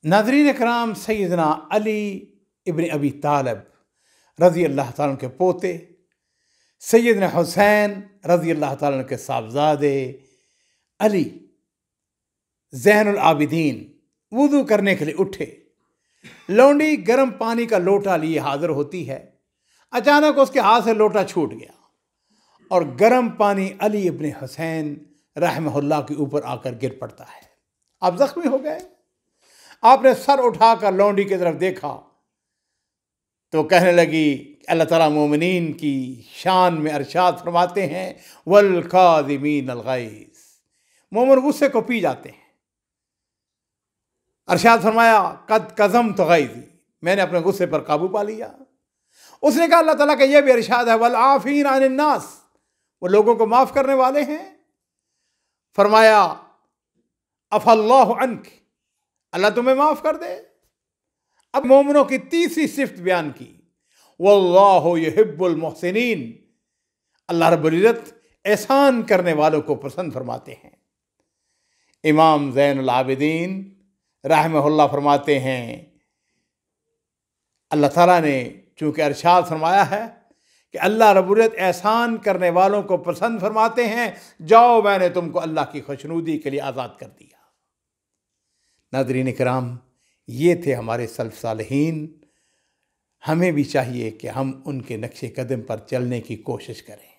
नाज़रीन कराम, सैयदना अली इब्न अबी तालिब रज़ी अल्लाह ताला अन्हु के पोते, सैयदना हुसैन रज़ी अल्लाह ताला अन्हु के साहबजादे अली ज़ैनुल आबिदीन वुज़ू करने के लिए उठे। लौंडी गर्म पानी का लोटा लिए हाजिर होती है। अचानक उसके हाथ से लोटा छूट गया और गर्म पानी अली इब्न हुसैन रहमहुल्लाह के ऊपर आकर गिर पड़ता है। आप जख्मी हो गए। आपने सर उठाकर लौंडी की तरफ देखा तो कहने लगी, अल्लाह ताला मोमिनीन की शान में अरशाद फरमाते हैं, वल काज़िमीन अल गैज़, मोमिन गुस्से को पी जाते हैं। अरशाद फरमाया, कद कज़म तो गैज़ी, मैंने अपने गुस्से पर काबू पा लिया। उसने कहा, अल्लाह ताला का यह भी इरशाद है, वल आफ़ीन अनिन नास, वो लोगों को माफ़ करने वाले हैं। फरमाया, अफ़ल्लाहु अन्क, अल्लाह तुम्हें माफ़ कर दे। अब मोमिनों की तीसरी सिफ्त बयान की, वल्लाहु युहिब्बुल मुहसिनीन, अल्लाह रब्बुल इज़्ज़त एहसान करने वालों को पसंद फरमाते हैं। इमाम ज़ैनुल आबिदीन रहमहुल्लाह फरमाते हैं, अल्लाह ताला ने चूँकि अरशाद फरमाया है कि अल्लाह रब्बुल इज़्ज़त एहसान करने वालों को पसंद फरमाते हैं, जाओ मैंने तुमको अल्लाह की खुशनुदी के लिए आज़ाद कर दिया। नाज़रीन किराम, ये थे हमारे सल्फ़ सालिहीन। हमें भी चाहिए कि हम उनके नक्शे कदम पर चलने की कोशिश करें।